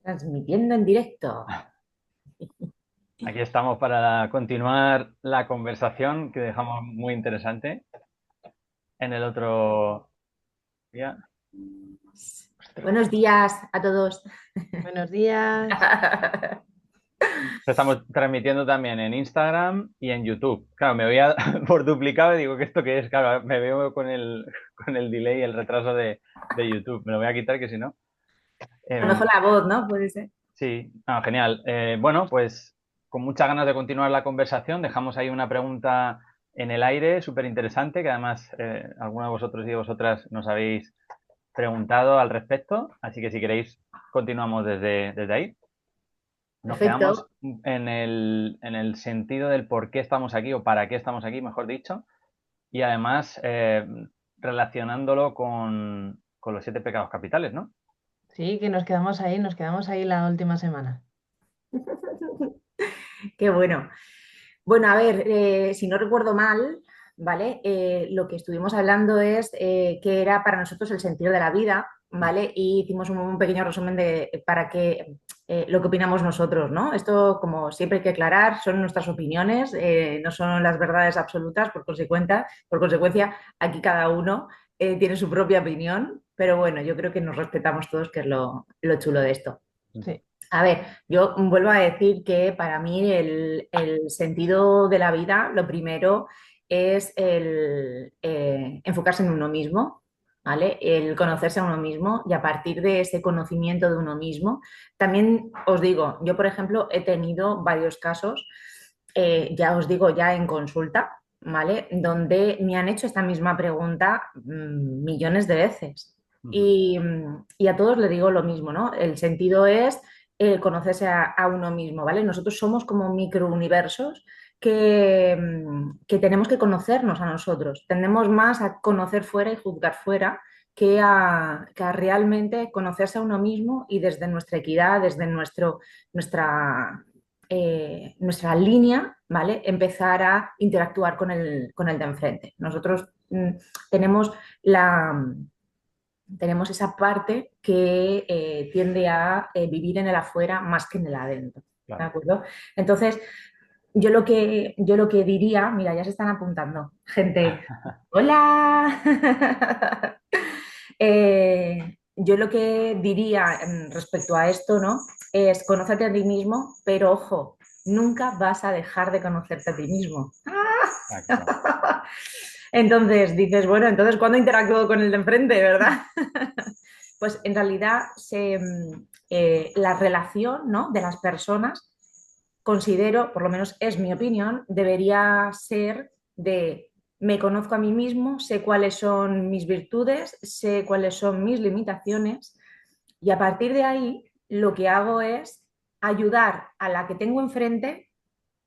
Transmitiendo en directo. Aquí estamos para continuar la conversación que dejamos muy interesante en el otro día. Buenos días a todos. Buenos días. Estamos transmitiendo también en Instagram y en YouTube. Claro, me veía por duplicado y digo, ¿qué esto qué es? Claro, me veo con el delay, el retraso de YouTube. Me lo voy a quitar que si no. A lo mejor Em, la voz, ¿no? Puede ser. sí, genial. Bueno, pues con muchas ganas de continuar la conversación, dejamos ahí una pregunta en el aire súper interesante que además alguno de vosotros y de vosotras nos habéis preguntado al respecto, así que si queréis continuamos desde ahí. Nos quedamos Perfecto. en el sentido del por qué estamos aquí o para qué estamos aquí, mejor dicho, y además relacionándolo con los siete pecados capitales, ¿no? Sí, que nos quedamos ahí la última semana. Qué bueno. Bueno, a ver, si no recuerdo mal, ¿vale? Lo que estuvimos hablando es qué era para nosotros el sentido de la vida, ¿vale? Y hicimos un pequeño resumen de para qué lo que opinamos nosotros, ¿no? Esto, como siempre hay que aclarar, son nuestras opiniones, no son las verdades absolutas, por consecuencia, aquí cada uno tiene su propia opinión, pero bueno, yo creo que nos respetamos todos, que es lo chulo de esto. Sí, A ver, yo vuelvo a decir que para mí el sentido de la vida, lo primero es el enfocarse en uno mismo, ¿vale? El conocerse a uno mismo y a partir de ese conocimiento de uno mismo, también os digo, yo por ejemplo he tenido varios casos, ya os digo, ya en consulta, ¿vale? Donde me han hecho esta misma pregunta millones de veces. Ujú. Y a todos le digo lo mismo, ¿no? El sentido es conocerse a uno mismo, ¿vale? Nosotros somos como microuniversos que tenemos que conocernos a nosotros. Tendemos más a conocer fuera y juzgar fuera que a realmente conocerse a uno mismo y desde nuestra equidad, desde nuestra línea, ¿vale? Empezar a interactuar con el de enfrente. Nosotros tenemos la tenemos esa parte que tiende a vivir en el afuera más que en el adentro. ¿De Claro. acuerdo? Entonces, yo lo que diría, mira, ya se están apuntando, gente. Hola. Yo lo que diría respecto a esto, ¿no? Es conócete a ti mismo, pero ojo, nunca vas a dejar de conocerte a ti mismo. Exacto. Entonces dices, bueno, entonces ¿cuándo interactúo con el de enfrente, verdad? Pues en realidad la relación, ¿no?, de las personas, considero, por lo menos es mi opinión, debería ser de me conozco a mí mismo, sé cuáles son mis virtudes, sé cuáles son mis limitaciones y a partir de ahí lo que hago es ayudar a la que tengo enfrente,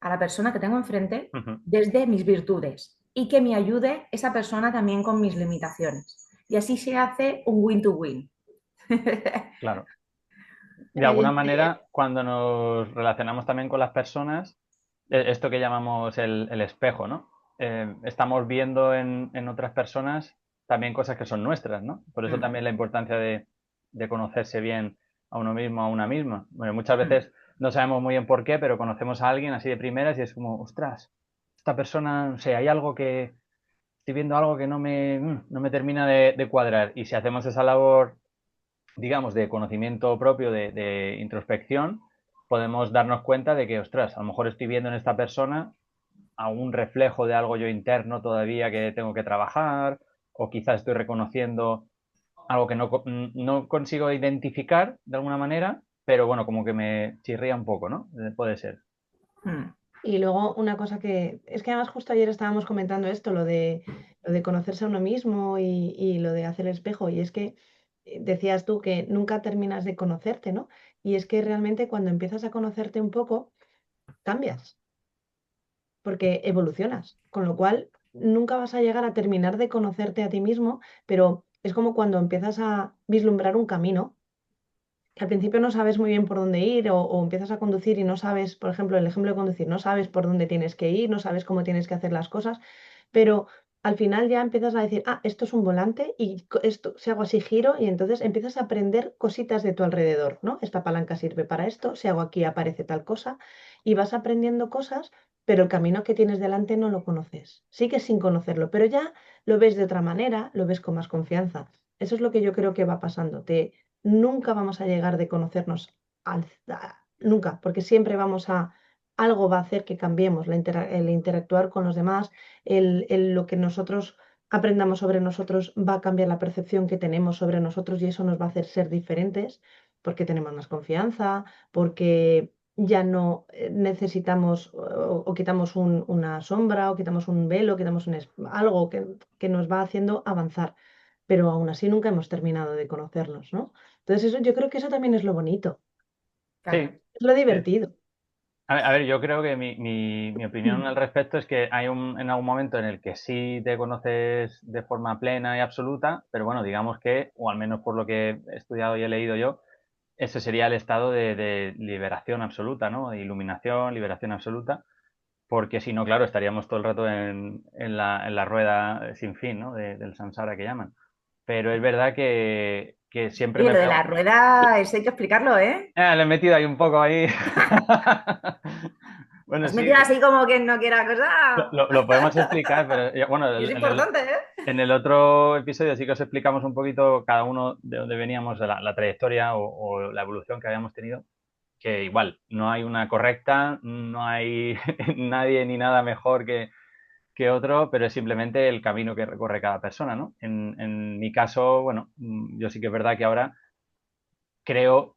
a la persona que tengo enfrente, Ujú. desde mis virtudes y que me ayude esa persona también con mis limitaciones. Y así se hace un win-to-win. Claro. De alguna Este, manera, cuando nos relacionamos también con las personas, esto que llamamos el espejo, ¿no? Estamos viendo en otras personas también cosas que son nuestras, ¿no? Por eso también la importancia de conocerse bien a uno mismo, a una misma. Bueno, muchas veces no sabemos muy bien por qué, pero conocemos a alguien así de primeras y es como, ostras, esta persona, no sé, hay algo que, estoy viendo algo que no me termina de cuadrar. Y si hacemos esa labor digamos, de conocimiento propio, de introspección, podemos darnos cuenta de que, ostras, a lo mejor estoy viendo en esta persona algún reflejo de algo yo interno todavía que tengo que trabajar, o quizás estoy reconociendo algo que no consigo identificar de alguna manera, pero bueno, como que me chirría un poco, ¿no? Puede ser. y luego una cosa que es que además justo ayer estábamos comentando esto, lo de conocerse a uno mismo y lo de hacer el espejo. Y es que decías tú que nunca terminas de conocerte, ¿no? Y es que realmente cuando empiezas a conocerte un poco, cambias, porque evolucionas. Con lo cual, nunca vas a llegar a terminar de conocerte a ti mismo, pero es como cuando empiezas a vislumbrar un camino que al principio no sabes muy bien por dónde ir o empiezas a conducir y no sabes, por ejemplo, el ejemplo de conducir, no sabes por dónde tienes que ir, no sabes cómo tienes que hacer las cosas, pero al final ya empiezas a decir, ah, esto es un volante y esto, si hago así giro y entonces empiezas a aprender cositas de tu alrededor, ¿no? Esta palanca sirve para esto, si hago aquí aparece tal cosa y vas aprendiendo cosas, pero el camino que tienes delante no lo conoces. Sigues sin conocerlo, pero ya lo ves de otra manera, lo ves con más confianza. Eso es lo que yo creo que va pasando. Nunca vamos a llegar de conocernos nunca, porque siempre vamos a, algo va a hacer que cambiemos, el interactuar con los demás, lo que nosotros aprendamos sobre nosotros va a cambiar la percepción que tenemos sobre nosotros y eso nos va a hacer ser diferentes porque tenemos más confianza, porque ya no necesitamos o quitamos una sombra o quitamos un velo, quitamos algo que nos va haciendo avanzar, pero aún así nunca hemos terminado de conocernos, ¿no? Entonces eso, yo creo que eso también es lo bonito, Claro. Sí. es lo divertido. A ver, yo creo que mi opinión al respecto es que hay en algún momento en el que sí te conoces de forma plena y absoluta, pero bueno, digamos que, o al menos por lo que he estudiado y he leído yo, ese sería el estado de liberación absoluta, ¿no? De iluminación, liberación absoluta, porque si no, claro, estaríamos todo el rato en la rueda sin fin, ¿no? Del samsara que llaman. Pero es verdad que siempre Oye, me lo de la pregunto... rueda, eso hay que explicarlo, ¿eh? Le he metido ahí un poco ahí. Bueno, Has sí, metido así como que no quiera cosa. lo podemos explicar, pero bueno, Y es importante, ¿eh? en el otro episodio sí que os explicamos un poquito cada uno de dónde veníamos, de la trayectoria o la evolución que habíamos tenido, que igual, no hay una correcta, no hay nadie ni nada mejor que otro, pero es simplemente el camino que recorre cada persona, ¿no? En mi caso, bueno, yo sí que es verdad que ahora creo,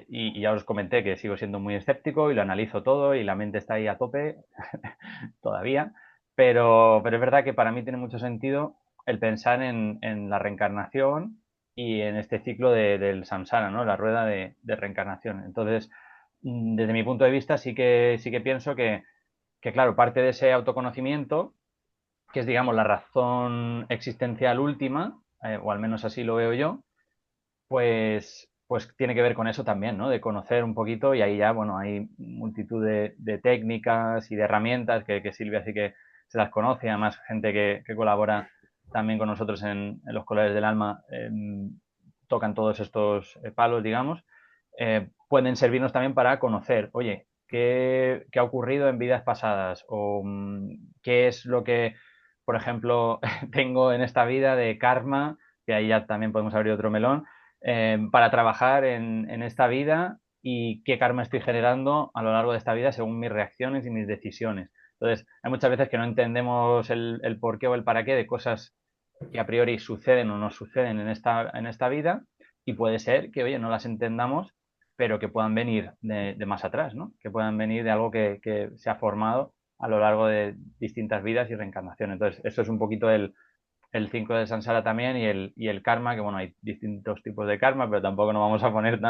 y ya os comenté que sigo siendo muy escéptico y lo analizo todo y la mente está ahí a tope todavía, pero es verdad que para mí tiene mucho sentido el pensar en la reencarnación y en este ciclo del samsara, ¿no? La rueda de reencarnación. Entonces, desde mi punto de vista, sí que pienso que, claro, parte de ese autoconocimiento, que es, digamos, la razón existencial última, o al menos así lo veo yo, pues tiene que ver con eso también, ¿no? De conocer un poquito y ahí ya, bueno, hay multitud de técnicas y de herramientas que Silvia sí que se las conoce, además gente que colabora también con nosotros en los Colores del Alma tocan todos estos palos, digamos, pueden servirnos también para conocer, oye, qué ha ocurrido en vidas pasadas o qué es lo que, por ejemplo, tengo en esta vida de karma, que ahí ya también podemos abrir otro melón, para trabajar en esta vida y qué karma estoy generando a lo largo de esta vida según mis reacciones y mis decisiones. Entonces, hay muchas veces que no entendemos el por qué o el para qué de cosas que a priori suceden o no suceden en esta vida y puede ser que, oye, no las entendamos, pero que puedan venir de más atrás, ¿no? Que puedan venir de algo que se ha formado a lo largo de distintas vidas y reencarnaciones. Entonces, eso es un poquito el 5 de Sansara también y el karma, que bueno, hay distintos tipos de karma, pero tampoco nos vamos a poner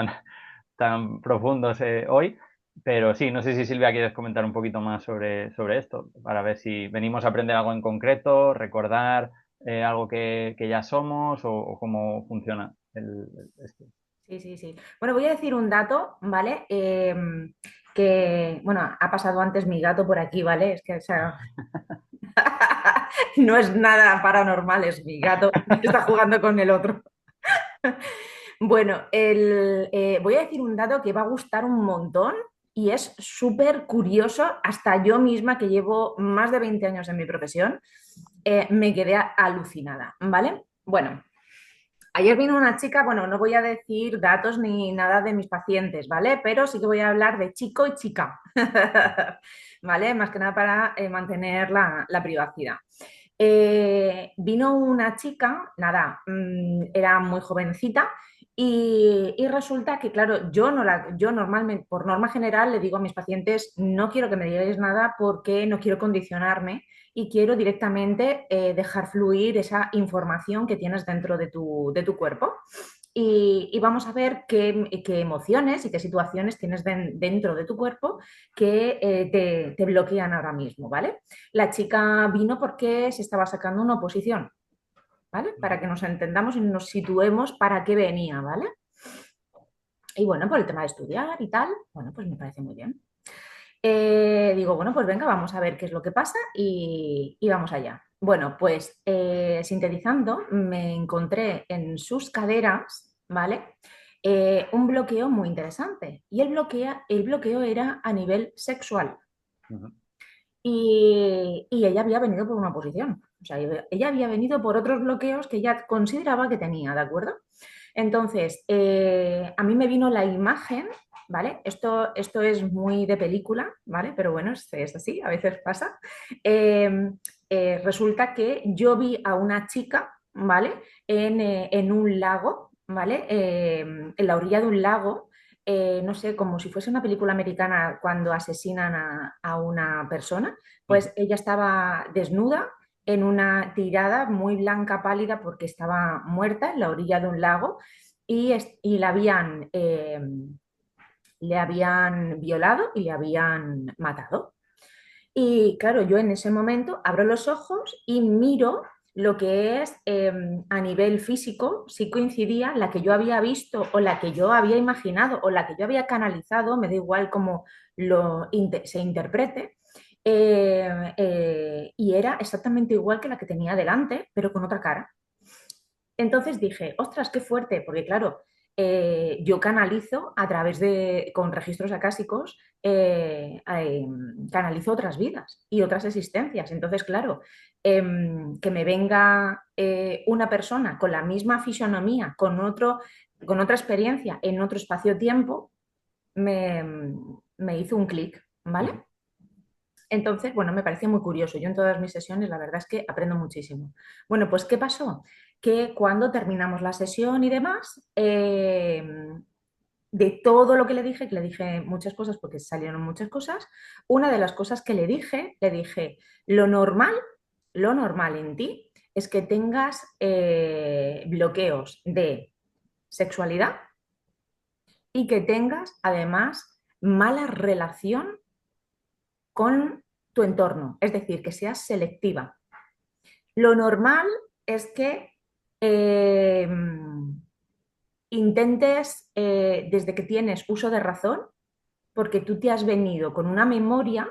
tan profundos hoy. Pero sí, no sé si Silvia quieres comentar un poquito más sobre esto, para ver si venimos a aprender algo en concreto, recordar algo que ya somos o cómo funciona esto. Sí, sí, sí. Bueno, voy a decir un dato, ¿vale? Que, bueno, ha pasado antes mi gato por aquí, ¿vale? Es que, o sea, no es nada paranormal, es mi gato que está jugando con el otro. Bueno, voy a decir un dato que va a gustar un montón y es súper curioso. Hasta yo misma, que llevo más de 20 años en mi profesión, me quedé alucinada, ¿vale? Bueno, ayer vino una chica, bueno, no voy a decir datos ni nada de mis pacientes, ¿vale? Pero sí que voy a hablar de chico y chica, ¿vale? Más que nada para mantener la privacidad. Vino una chica, nada, era muy jovencita y resulta que, claro, yo normalmente, por norma general, le digo a mis pacientes, no quiero que me digáis nada porque no quiero condicionarme y quiero directamente dejar fluir esa información que tienes dentro de tu cuerpo. Y vamos a ver qué emociones y qué situaciones tienes dentro de tu cuerpo que te bloquean ahora mismo, ¿vale? La chica vino porque se estaba sacando una oposición, ¿vale? Para que nos entendamos y nos situemos para qué venía, ¿vale? Y bueno, por el tema de estudiar y tal, bueno, pues me parece muy bien. Digo, bueno, pues venga, vamos a ver qué es lo que pasa y vamos allá. Bueno, pues sintetizando, me encontré en sus caderas, ¿vale? Un bloqueo muy interesante. Y el bloqueo era a nivel sexual. Ujú. Y ella había venido por una oposición. O sea, ella había venido por otros bloqueos que ella consideraba que tenía, ¿de acuerdo? Entonces, a mí me vino la imagen, ¿vale? Esto es muy de película, ¿vale? Pero bueno, es así, a veces pasa. Eh, Resulta que yo vi a una chica, ¿vale? En un lago, ¿vale? En la orilla de un lago, no sé, como si fuese una película americana cuando asesinan a una persona, Ujú. pues ella estaba desnuda en una tirada muy blanca, pálida, porque estaba muerta en la orilla de un lago y le habían violado y le habían matado. Y claro, yo en ese momento abro los ojos y miro lo que es a nivel físico, si coincidía la que yo había visto o la que yo había imaginado o la que yo había canalizado, me da igual cómo se interprete, y era exactamente igual que la que tenía delante, pero con otra cara. Entonces dije, ostras, qué fuerte, porque claro, yo canalizo a través con registros acásicos, canalizo otras vidas y otras existencias. Entonces, claro, que me venga una persona con la misma fisonomía, con otra experiencia en otro espacio-tiempo, me, me hizo un clic, ¿vale? Ujú. Entonces, bueno, me pareció muy curioso. Yo en todas mis sesiones, la verdad es que aprendo muchísimo. Bueno, pues ¿qué pasó? Que cuando terminamos la sesión y demás, de todo lo que le dije muchas cosas porque salieron muchas cosas, una de las cosas que le dije, lo normal en ti es que tengas bloqueos de sexualidad y que tengas además mala relación con tu entorno, es decir, que seas selectiva. Lo normal es que eh, intentes, desde que tienes uso de razón, porque tú te has venido con una memoria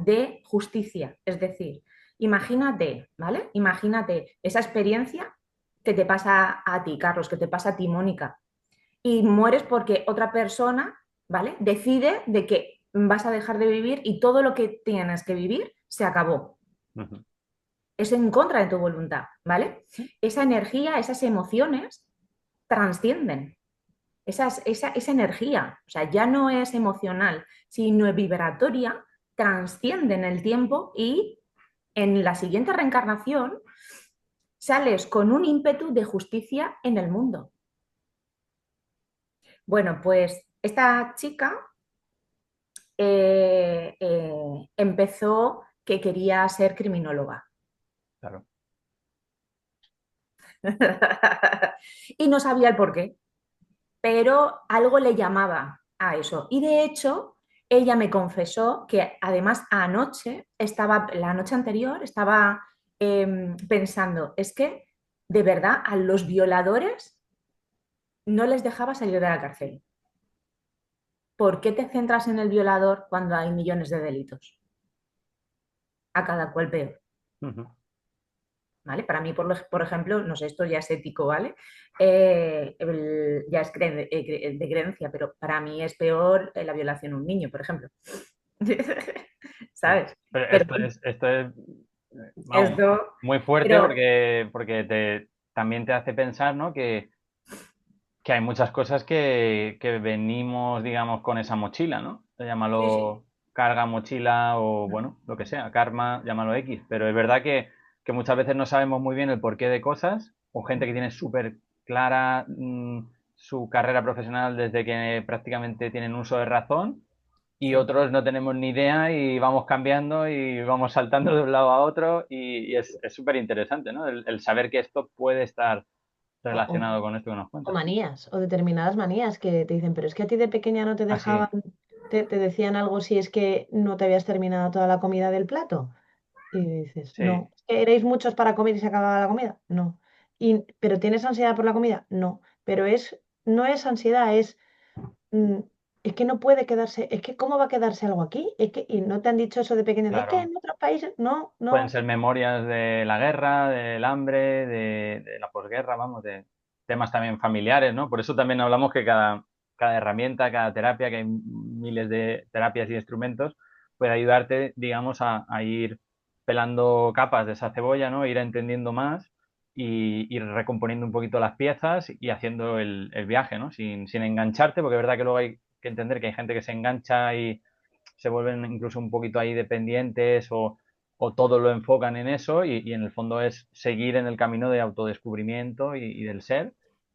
de justicia. Es decir, imagínate, ¿vale? Imagínate esa experiencia que te pasa a ti, Carlos, que te pasa a ti, Mónica, y mueres porque otra persona, ¿vale? Decide de que vas a dejar de vivir y todo lo que tienes que vivir se acabó. Ujú. Es en contra de tu voluntad, ¿vale? Esa energía, esas emociones trascienden. Esa energía, o sea, ya no es emocional, sino vibratoria, trasciende en el tiempo y en la siguiente reencarnación sales con un ímpetu de justicia en el mundo. Bueno, pues esta chica empezó que quería ser criminóloga. Claro. Y no sabía el por qué, pero algo le llamaba a eso. Y de hecho, ella me confesó que además la noche anterior, estaba pensando, es que de verdad a los violadores no les dejaba salir de la cárcel. ¿Por qué te centras en el violador cuando hay millones de delitos? A cada cual peor. Ujú. ¿Vale? Para mí, por ejemplo, no sé, esto ya es ético, ¿vale? Ya es de creencia, pero para mí es peor la violación a un niño, por ejemplo. Sí. ¿Sabes? Pero Pero esto es, vamos, esto, muy fuerte pero porque también te hace pensar, ¿no? Que hay muchas cosas que venimos, digamos, con esa mochila, ¿no? sí, sí. Llámalo carga, mochila o, bueno, lo que sea, karma, llámalo X. Pero es verdad que muchas veces no sabemos muy bien el porqué de cosas, o gente que tiene súper clara su carrera profesional desde que prácticamente tienen uso de razón, y Sí. otros no tenemos ni idea y vamos cambiando y vamos saltando de un lado a otro, y es súper interesante, ¿no? El saber que esto puede estar O, relacionado con esto que nos o cuentas. manías, o determinadas manías que te dicen, pero es que a ti de pequeña no te dejaban, Así. te decían algo si es que no te habías terminado toda la comida del plato. Y dices, Sí. no, ¿es que erais muchos para comer y se acababa la comida? No. ¿Pero tienes ansiedad por la comida? No. Pero no es ansiedad, es, mm, es que no puede quedarse, es que ¿cómo va a quedarse algo aquí? Es que, y no te han dicho eso de pequeño, es que Claro. en otros países, no, Pueden no. ser memorias de la guerra, del hambre, de la posguerra, vamos, de temas también familiares, ¿no? Por eso también hablamos que cada herramienta, cada terapia, que hay miles de terapias y instrumentos, puede ayudarte, digamos, a ir pelando capas de esa cebolla, ¿no? Ir entendiendo más y ir recomponiendo un poquito las piezas y haciendo el viaje, ¿no? Sin engancharte, porque es verdad que luego hay que entender que hay gente que se engancha y se vuelven incluso un poquito ahí dependientes o todo lo enfocan en eso y en el fondo es seguir en el camino de autodescubrimiento y del ser,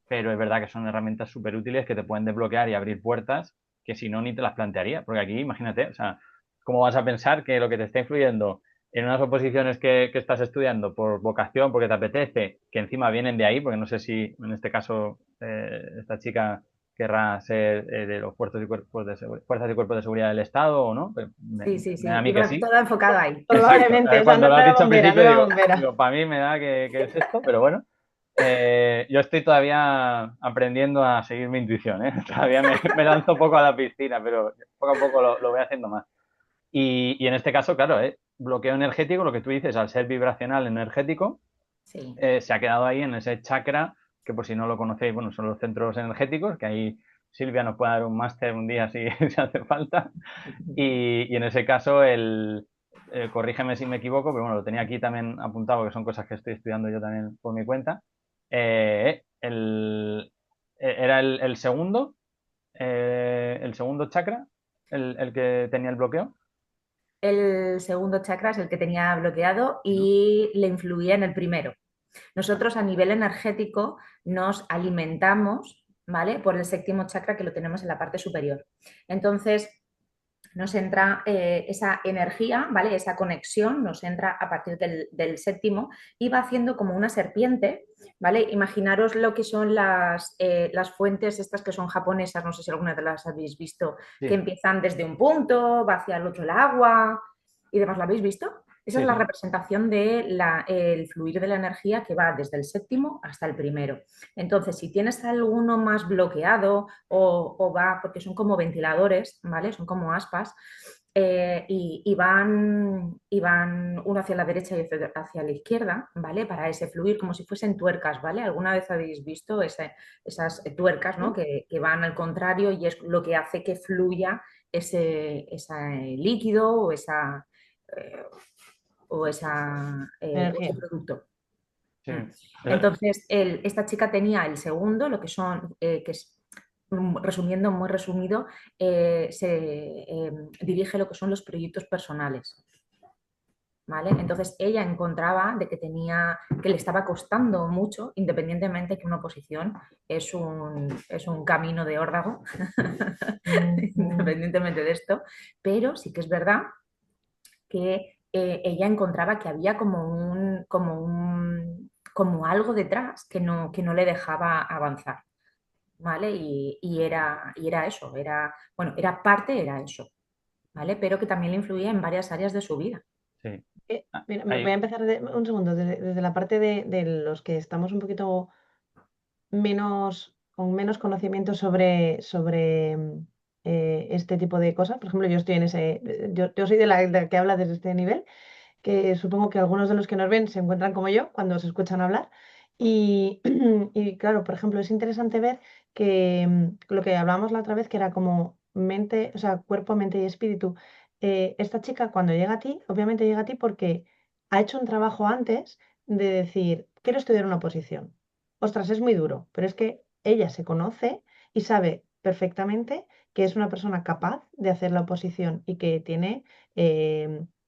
pero es verdad que son herramientas súper útiles que te pueden desbloquear y abrir puertas que si no ni te las plantearía, porque aquí imagínate, o sea, ¿cómo vas a pensar que lo que te está influyendo en unas oposiciones que estás estudiando por vocación, porque te apetece, que encima vienen de ahí, porque no sé si en este caso esta chica querrá ser de los fuerzas y cuerpos de seguridad del Estado o no, pues Sí, sí, me da a sí. mí que Iba sí. todo enfocado ahí. Exacto. Probablemente, o sea, Cuando no, lo no has era dicho al bombera, no principio, era bombera. digo, para mí me da que es esto, pero bueno. Yo estoy todavía aprendiendo a seguir mi intuición, ¿eh? Todavía me lanzo poco a la piscina, pero poco a poco lo voy haciendo más. Y en este caso, claro, bloqueo energético, lo que tú dices, al ser vibracional energético, Sí. se ha quedado ahí en ese chakra, que por si no lo conocéis, bueno, son los centros energéticos, que ahí Silvia nos puede dar un máster un día si, si hace falta. Y en ese caso, corrígeme si me equivoco, pero bueno, lo tenía aquí también apuntado, que son cosas que estoy estudiando yo también por mi cuenta. Era el segundo chakra, el que tenía el bloqueo, El segundo chakra es el que tenía bloqueado ¿no? y le influía en el primero. Nosotros a nivel energético nos alimentamos, ¿vale? Por el séptimo chakra que lo tenemos en la parte superior. Entonces, nos entra esa energía, ¿vale? Esa conexión nos entra a partir del séptimo y va haciendo como una serpiente, ¿vale? Imaginaros lo que son las fuentes estas que son japonesas, no sé si alguna de las habéis visto, que Sí, empiezan desde un punto, va hacia el otro el agua y demás, ¿la habéis visto? Esa es sí, la sí. representación del fluir de la energía que va desde el séptimo hasta el primero. Entonces, si tienes alguno más bloqueado o va, porque son como ventiladores, ¿vale? Son como aspas, y van uno hacia la derecha y hacia la izquierda, ¿vale? Para ese fluir, como si fuesen tuercas, ¿vale? ¿Alguna vez habéis visto esas tuercas, ¿no? Que van al contrario y es lo que hace que fluya ese líquido eh, o ese Energía. producto. Sí. Mm. Entonces, esta chica tenía el segundo, lo que son, que es, resumiendo, muy resumido, se dirige lo que son los proyectos personales. ¿Vale? Entonces ella encontraba de que le estaba costando mucho, independientemente que una oposición es un camino de órdago, Mm. independientemente de esto, pero sí que es verdad que ella encontraba que había como algo detrás que no le dejaba avanzar, ¿vale? Y era eso, bueno, era eso, ¿vale? Pero que también le influía en varias áreas de su vida. Sí. Ah, Mira, voy a ahí, empezar un segundo, desde la parte de los que estamos un poquito menos, con menos conocimiento sobre este tipo de cosas. Por ejemplo, yo estoy en ese, yo soy de la que habla desde este nivel, que supongo que algunos de los que nos ven se encuentran como yo cuando se escuchan hablar. Y, y claro, por ejemplo, es interesante ver que lo que hablábamos la otra vez, que era como mente, o sea, cuerpo, mente y espíritu. Esta chica cuando llega a ti, obviamente llega a ti porque ha hecho un trabajo antes de decir, quiero estudiar una oposición. Ostras, es muy duro, pero es que ella se conoce y sabe perfectamente que es una persona capaz de hacer la oposición y que tiene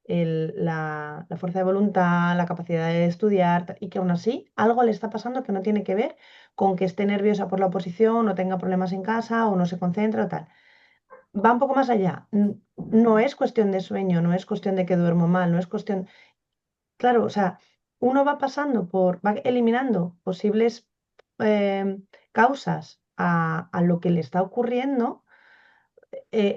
la fuerza de voluntad, la capacidad de estudiar y que aún así algo le está pasando que no tiene que ver con que esté nerviosa por la oposición o tenga problemas en casa o no se concentra o tal. Va un poco más allá. No es cuestión de sueño, no es cuestión de que duermo mal, no es cuestión... Claro, o sea, uno va pasando va eliminando posibles causas a lo que le está ocurriendo.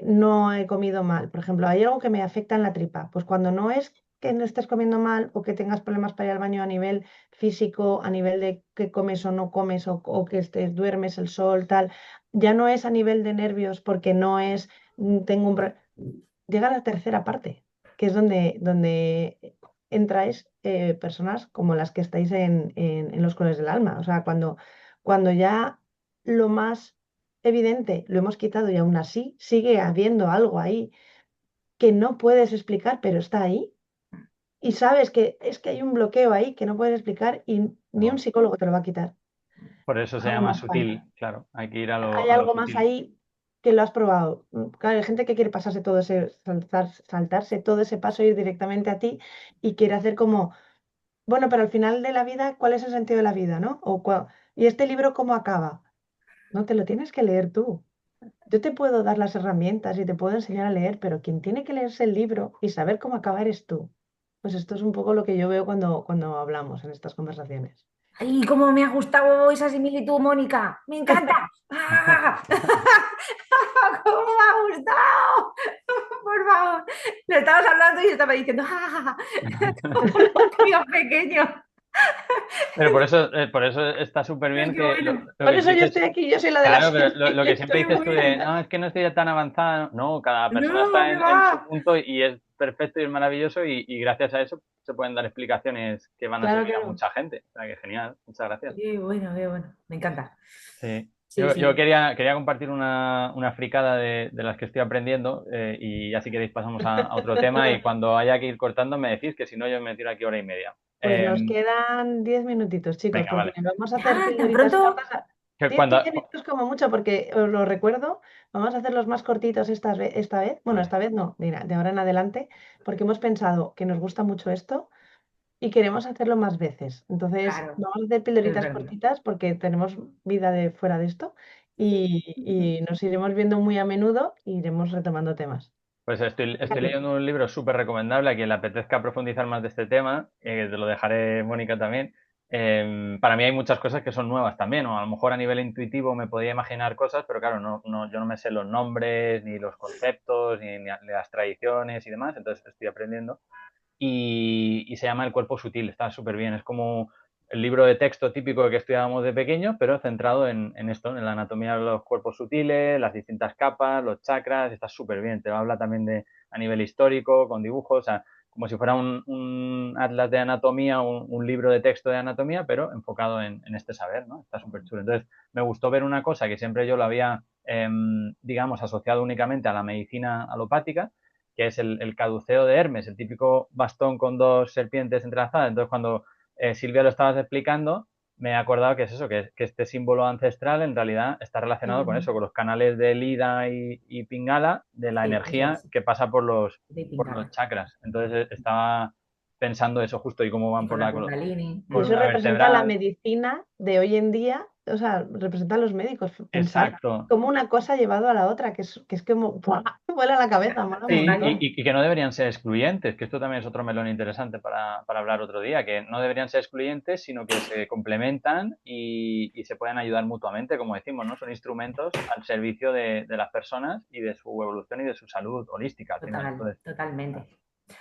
No he comido mal. Por ejemplo, hay algo que me afecta en la tripa. Pues cuando no es que no estés comiendo mal o que tengas problemas para ir al baño a nivel físico, a nivel de que comes o no comes o que duermes el sol, tal, ya no es a nivel de nervios porque no es, tengo un... Llega la tercera parte, que es donde entráis personas como las que estáis en los colores del alma. O sea, cuando ya lo más evidente lo hemos quitado y aún así sigue habiendo algo ahí que no puedes explicar, pero está ahí. Y sabes que es que hay un bloqueo ahí que no puedes explicar y ni un psicólogo te lo va a quitar. Por eso se Algo llama más falla. sutil, claro. Hay que ir Hay a lo algo más sutil. ahí que lo has probado. Claro, hay gente que quiere pasarse todo ese, saltarse todo ese paso, ir directamente a ti y quiere hacer como, bueno, pero al final de la vida, ¿cuál es el sentido de la vida, no? ¿Y este libro cómo acaba? No, te lo tienes que leer tú. Yo te puedo dar las herramientas y te puedo enseñar a leer, pero quien tiene que leerse el libro y saber cómo acabar eres tú. Pues esto es un poco lo que yo veo cuando hablamos en estas conversaciones. ¡Ay, cómo me ha gustado esa similitud, Mónica! ¡Me encanta! ¡Ah! ¡Cómo me ha gustado! Por favor. Lo estabas hablando y yo estaba diciendo ¡ah! Como los críos pequeños. Pero por eso está súper Ay, bien qué que bueno. lo Por que eso yo dices, estoy aquí, yo soy la de la claro, pero serie. lo que siempre Estoy dices muy tú de, bien. no, es que no estoy tan avanzada. No, cada persona No, está me en su va. punto y es perfecto y es maravilloso y gracias a eso se pueden dar explicaciones que van a Claro, servir a claro. mucha gente. O sea, que genial. Muchas gracias. Qué bueno, qué bueno. Me encanta. Sí. Sí, Yo sí. quería compartir una fricada de las que estoy aprendiendo y ya si queréis pasamos a otro tema y cuando haya que ir cortando me decís que si no yo me tiro aquí hora y media. Pues nos quedan 10 minutitos, chicos, Venga, porque vale. vamos a hacer ¿Ya? ¿Tan pildoritas pronto? cortas. Que 10, cuando, 15 minutos como mucho, porque os lo recuerdo, vamos a hacer los más cortitos esta vez. Bueno, vale. esta vez no, mira, de ahora en adelante, porque hemos pensado que nos gusta mucho esto y queremos hacerlo más veces. Entonces, Claro, vamos a hacer es pildoritas verdad. cortitas porque tenemos vida de fuera de esto y nos iremos viendo muy a menudo e iremos retomando temas. Pues estoy Vale. leyendo un libro súper recomendable a quien le apetezca profundizar más de este tema, te lo dejaré, Mónica, también. Para mí hay muchas cosas que son nuevas también, o a lo mejor a nivel intuitivo me podía imaginar cosas, pero claro, yo no me sé los nombres, ni los conceptos, ni las tradiciones y demás, entonces estoy aprendiendo. Y se llama El cuerpo sutil, está súper bien, es como el libro de texto típico que estudiábamos de pequeño, pero centrado en esto, en la anatomía de los cuerpos sutiles, las distintas capas, los chakras, está súper bien. Te habla también a nivel histórico, con dibujos, o sea, como si fuera un atlas de anatomía, un libro de texto de anatomía, pero enfocado en este saber, ¿no? Está súper chulo. Entonces, me gustó ver una cosa que siempre yo lo había, digamos, asociado únicamente a la medicina alopática, que es el caduceo de Hermes, el típico bastón con dos serpientes entrelazadas. Entonces, cuando Silvia lo estabas explicando, me he acordado que es eso, que este símbolo ancestral en realidad está relacionado con Ujú. eso, con los canales de Lida y Pingala, de la Sí, eso energía es. que pasa De por los Pingala. chakras. Entonces estaba pensando eso justo y cómo Y van con por la la Kundalini. Y eso columna representa la vertebral. medicina de hoy en día, o sea, representa a los médicos. Pensar Exacto. cómo una cosa ha llevado a la otra, que es como ¡buah! Vuela la cabeza, mola un Sí, Está montón. claro. y que no deberían ser excluyentes, que esto también es otro melón interesante para hablar otro día, que no deberían ser excluyentes, sino que se complementan y se pueden ayudar mutuamente, como decimos, ¿no? Son instrumentos al servicio de las personas y de su evolución y de su salud holística al final. Total, Entonces, totalmente.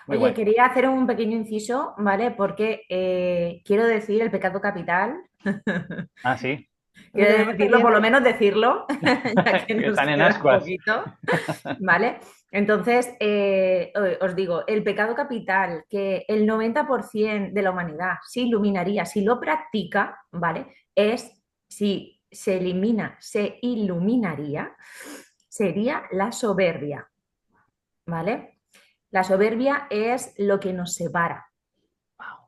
muy Oye, guay. quería hacer un pequeño inciso, ¿vale? Porque quiero decir el pecado capital. Ah, sí, Lo Quiero tenemos decirlo, por lo pendiente. menos decirlo, ya que que nos están en queda ascuas. poquito, ¿vale? Entonces, os digo, el pecado capital que el 90% de la humanidad se iluminaría si lo practica, ¿vale? Es, si se elimina, se iluminaría, sería la soberbia, ¿vale? La soberbia es lo que nos separa,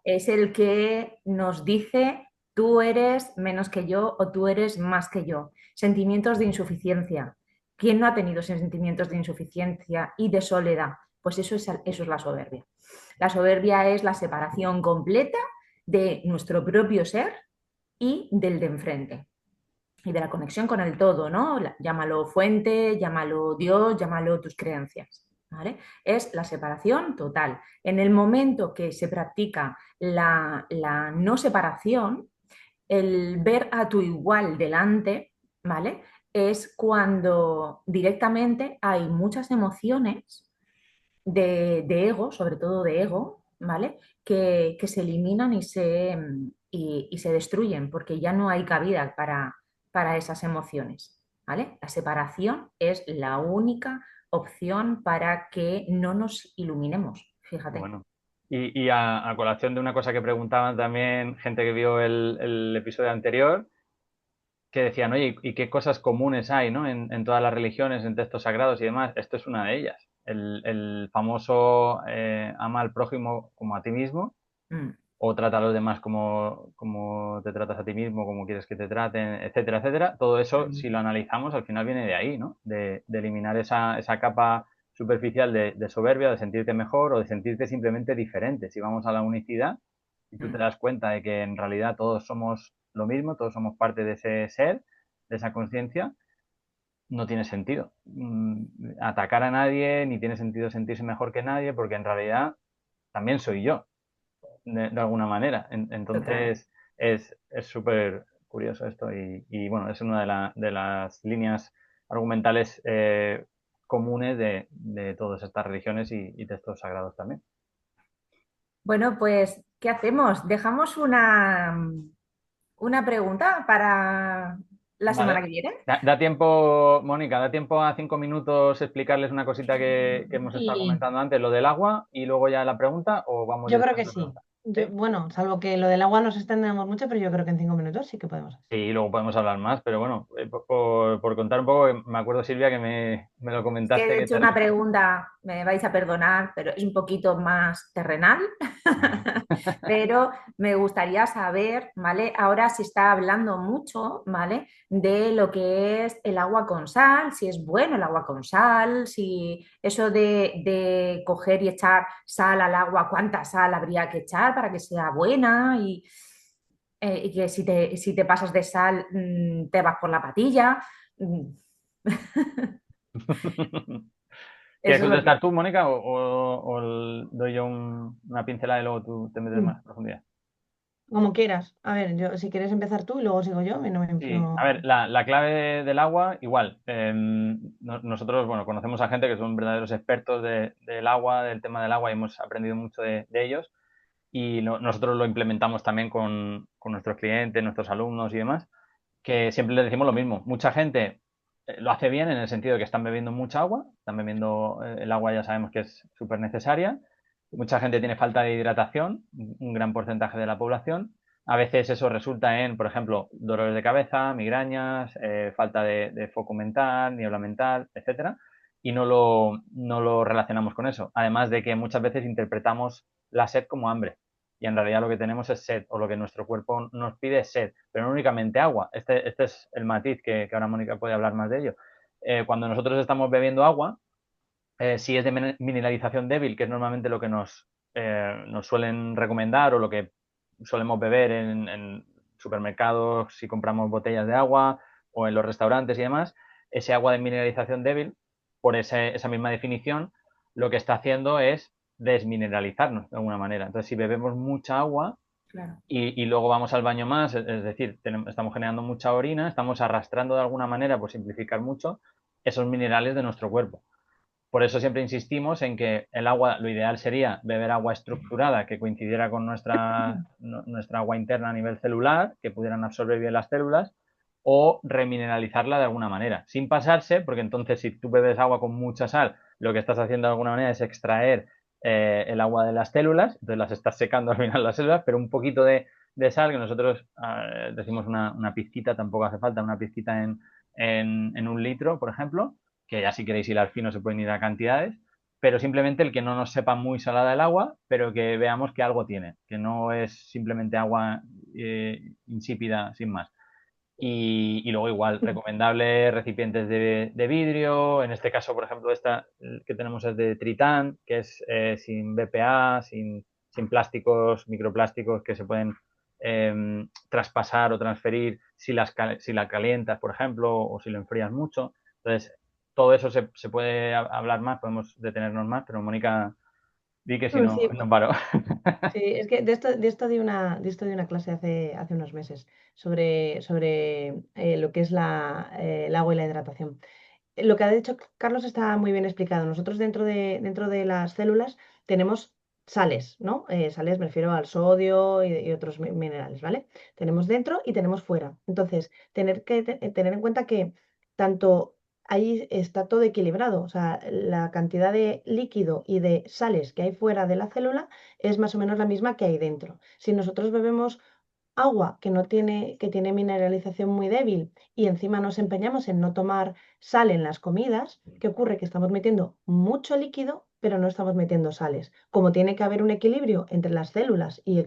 es el que nos dice tú eres menos que yo o tú eres más que yo. Sentimientos de insuficiencia. ¿Quién no ha tenido sentimientos de insuficiencia y de soledad? Pues eso es la soberbia. La soberbia es la separación completa de nuestro propio ser y del de enfrente y de la conexión con el todo, ¿no? Llámalo fuente, llámalo Dios, llámalo tus creencias, ¿vale? Es la separación total. En el momento que se practica la no separación, el ver a tu igual delante, ¿vale? Es cuando directamente hay muchas emociones de ego, sobre todo de ego, ¿vale? Que se eliminan y se destruyen porque ya no hay cabida para esas emociones, ¿vale? La separación es la única opción para que no nos iluminemos, fíjate. Bueno. Y a colación de una cosa que preguntaban también gente que vio el episodio anterior, que decían, oye, ¿y qué cosas comunes hay, ¿no? En todas las religiones, en textos sagrados y demás? Esto es una de ellas. El famoso ama al prójimo como a ti mismo, Mm, o trata a los demás como te tratas a ti mismo, como quieres que te traten, etcétera, etcétera. Todo eso, mm, si lo analizamos, al final viene de ahí, ¿no? De eliminar esa capa superficial de soberbia, de sentirte mejor o de sentirte simplemente diferente. Si vamos a la unicidad y tú te mm, das cuenta de que en realidad todos somos lo mismo, todos somos parte de ese ser, de esa conciencia, no tiene sentido atacar a nadie, ni tiene sentido sentirse mejor que nadie, porque en realidad también soy yo de alguna manera. total. Entonces es súper curioso esto y, bueno, es una de las líneas argumentales comunes de todas estas religiones y textos sagrados también. Bueno, pues, ¿qué hacemos? ¿Dejamos una pregunta para la semana Vale. que viene? Da tiempo, Mónica, da tiempo a 5 minutos explicarles una cosita que hemos estado Y comentando antes, lo del agua, y luego ya la pregunta, o vamos yo creo que directamente a la sí. pregunta. ¿Sí? Bueno, salvo que lo del agua nos extendemos mucho, pero yo creo que en 5 minutos sí que podemos hacer. Sí, luego podemos hablar más, pero bueno, por contar un poco, me acuerdo, Silvia, que me lo Es que comentaste he que hecho una pregunta, me vais a perdonar, pero es un poquito más terrenal, pero me gustaría saber, ¿vale? Ahora se está hablando mucho, ¿vale? De lo que es el agua con sal, si es bueno el agua con sal, si eso de coger y echar sal al agua, cuánta sal habría que echar para que sea buena y que si te pasas de sal te vas por la patilla. Mm. ¿Quieres Eso es lo contestar que... tú, Mónica, o doy yo una pincelada y luego tú te metes más Mm, en profundidad? Como quieras. A ver, yo, si quieres empezar tú y luego sigo yo, Sí, a ver, la clave del agua, igual. Nosotros, bueno, conocemos a gente que son verdaderos expertos del agua, del tema del agua, y hemos aprendido mucho de ellos. Y nosotros lo implementamos también con nuestros clientes, nuestros alumnos y demás, que siempre les decimos lo mismo. Mucha gente lo hace bien en el sentido de que están bebiendo mucha agua, están bebiendo el agua, ya sabemos que es súper necesaria. Mucha gente tiene falta de hidratación, un gran porcentaje de la población. A veces eso resulta en, por ejemplo, dolores de cabeza, migrañas, falta de foco mental, niebla mental, etcétera, y no lo relacionamos con eso. Además de que muchas veces interpretamos la sed como hambre y en realidad lo que tenemos es sed, o lo que nuestro cuerpo nos pide es sed, pero no únicamente agua. Este es el matiz que ahora Mónica puede hablar más de ello. Cuando nosotros estamos bebiendo agua, si es de mineralización débil, que es normalmente lo que nos suelen recomendar o lo que solemos beber en supermercados si compramos botellas de agua o en los restaurantes y demás, ese agua de mineralización débil, por esa misma definición, lo que está haciendo es desmineralizarnos de alguna manera. Entonces, si bebemos mucha agua Claro. y luego vamos al baño más, es decir, estamos generando mucha orina, estamos arrastrando de alguna manera, por simplificar mucho, esos minerales de nuestro cuerpo. Por eso siempre insistimos en que el agua, lo ideal sería beber agua estructurada que coincidiera con nuestra agua interna a nivel celular, que pudieran absorber bien las células, o remineralizarla de alguna manera, sin pasarse, porque entonces si tú bebes agua con mucha sal, lo que estás haciendo de alguna manera es extraer el agua de las células, entonces las estás secando al final las células, pero un poquito de sal, que nosotros decimos una pizquita, tampoco hace falta, una pizquita en 1 litro, por ejemplo, que ya si queréis hilar fino se pueden ir a cantidades, pero simplemente el que no nos sepa muy salada el agua, pero que veamos que algo tiene, que no es simplemente agua insípida sin más. Y luego igual, recomendable recipientes de vidrio, en este caso, por ejemplo, esta que tenemos es de Tritán, que es sin BPA, sin plásticos, microplásticos que se pueden traspasar o transferir si la calientas, por ejemplo, o si lo enfrías mucho. Entonces, todo eso se puede hablar más, podemos detenernos más, pero Mónica, di que si no, Sí, no paro. sí, es que de esto di una clase hace unos meses sobre lo que es el agua y la hidratación. Lo que ha dicho Carlos está muy bien explicado. Nosotros dentro de las células tenemos sales, ¿no? Sales, me refiero al sodio y otros minerales, ¿vale? Tenemos dentro y tenemos fuera. Entonces, tener en cuenta que tanto ahí está todo equilibrado, o sea, la cantidad de líquido y de sales que hay fuera de la célula es más o menos la misma que hay dentro. Si nosotros bebemos agua que no tiene, que tiene mineralización muy débil y encima nos empeñamos en no tomar sal en las comidas, ¿qué ocurre? Que estamos metiendo mucho líquido, pero no estamos metiendo sales. Como tiene que haber un equilibrio entre las células y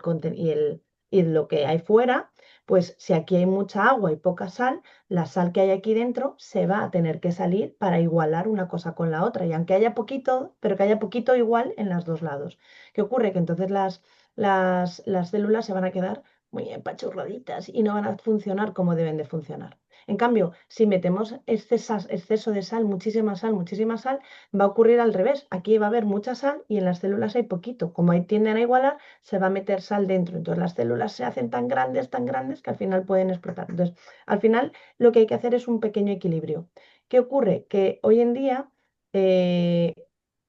lo que hay fuera, pues si aquí hay mucha agua y poca sal, la sal que hay aquí dentro se va a tener que salir para igualar una cosa con la otra. Y aunque haya poquito, pero que haya poquito igual en los dos lados. ¿Qué ocurre? Que entonces las células se van a quedar muy empachurraditas y no van a funcionar como deben de funcionar. En cambio, si metemos exceso de muchísima sal, va a ocurrir al revés. Aquí va a haber mucha sal y en las células hay poquito. Como ahí tienden a igualar, se va a meter sal dentro. Entonces las células se hacen tan grandes que al final pueden explotar. Entonces, al final lo que hay que hacer es un pequeño equilibrio. ¿Qué ocurre? Que hoy en día eh,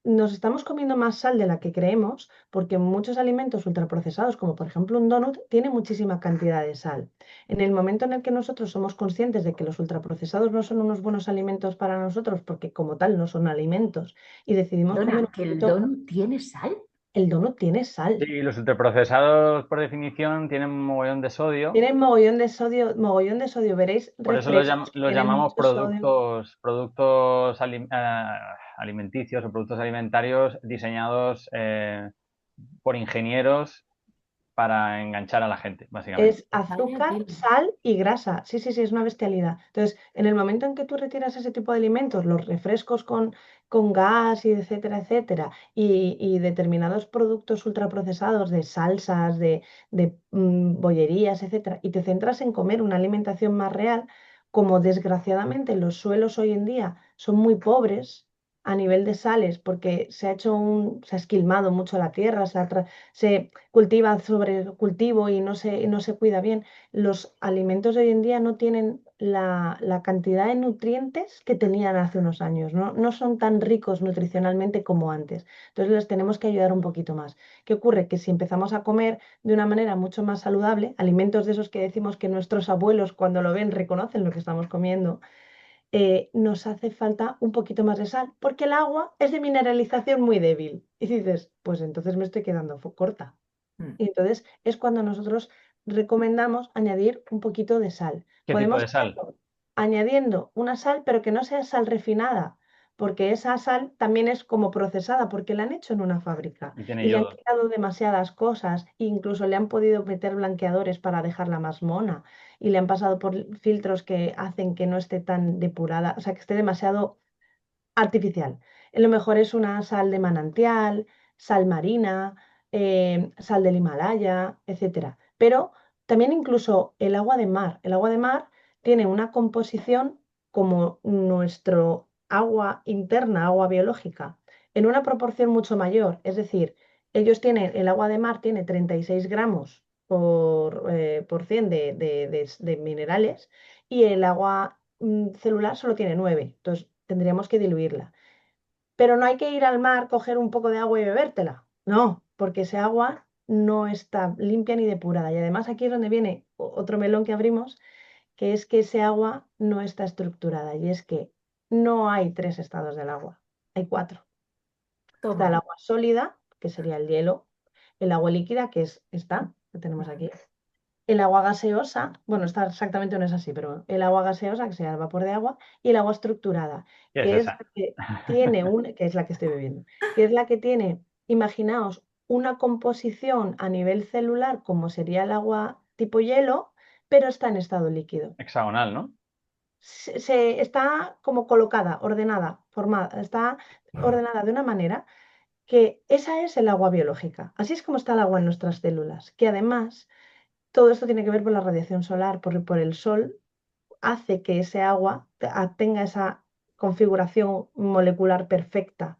nos estamos comiendo más sal de la que creemos porque muchos alimentos ultraprocesados, como por ejemplo un donut, tiene muchísima cantidad de sal. En el momento en el que nosotros somos conscientes de que los ultraprocesados no son unos buenos alimentos para nosotros, porque como tal no son alimentos, y decidimos comer Perdona, un ¿que el poquito, donut tiene sal? el donut tiene Sí, sal. los ultraprocesados, por definición, tienen un mogollón de sodio. Tiene mogollón de sodio. Veréis Por eso refrescos que los tienen llamamos mucho sodio. alimenticios o productos alimentarios diseñados por ingenieros para enganchar a la gente, básicamente. Es Vaya azúcar, tela. sal y grasa. Sí, sí, sí, es una bestialidad. Entonces, en el momento en que tú retiras ese tipo de alimentos, los refrescos con gas y etcétera, etcétera, y determinados productos ultraprocesados de salsas, de bollerías, etcétera, y te centras en comer una alimentación más real, como desgraciadamente los suelos hoy en día son muy pobres a nivel de sales, porque se ha esquilmado mucho la tierra, se cultiva sobre cultivo y no se cuida bien, los alimentos de hoy en día no tienen la cantidad de nutrientes que tenían hace unos años, ¿no? No son tan ricos nutricionalmente como antes. Entonces les tenemos que ayudar un poquito más. ¿Qué ocurre? Que si empezamos a comer de una manera mucho más saludable, alimentos de esos que decimos que nuestros abuelos cuando lo ven reconocen lo que estamos comiendo, nos hace falta un poquito más de sal, porque el agua es de mineralización muy débil. Y dices, pues entonces me estoy quedando corta. Mm. Y entonces es cuando nosotros recomendamos añadir un poquito de sal. ¿Qué tipo Podemos de sal? hacerlo añadiendo una sal, pero que no sea sal refinada, porque esa sal también es como procesada, porque la han hecho en una fábrica Y tiene y le han yodo. quitado demasiadas cosas, e incluso le han podido meter blanqueadores para dejarla más mona y le han pasado por filtros que hacen que no esté tan depurada, o sea, que esté demasiado artificial. Lo mejor es una sal de manantial, sal marina, sal del Himalaya, etcétera. Pero también incluso el agua de mar. El agua de mar tiene una composición como nuestro agua interna, agua biológica, en una proporción mucho mayor. Es decir, el agua de mar tiene 36 gramos por 100 de minerales y el agua celular solo tiene 9. Entonces tendríamos que diluirla. Pero no hay que ir al mar, coger un poco de agua y bebértela. No, porque ese agua no está limpia ni depurada. Y además aquí es donde viene otro melón que abrimos, que es que ese agua no está estructurada. Y es que no hay tres estados del agua, hay cuatro. Está el Toma. agua sólida, que sería el hielo, el agua líquida, que es esta, que tenemos aquí, el agua gaseosa, bueno, está exactamente no es así, pero el agua gaseosa, que sería el vapor de agua, y el agua estructurada, ¿Qué es que es esa? la que que es la que estoy bebiendo, que es la que tiene, imaginaos, una composición a nivel celular, como sería el agua tipo hielo, pero está en estado líquido. Hexagonal, ¿no? Está como colocada, ordenada, formada, está ordenada de una manera que esa es el agua biológica. Así es como está el agua en nuestras células, que además todo esto tiene que ver por la radiación solar, por el sol hace que ese agua tenga esa configuración molecular perfecta.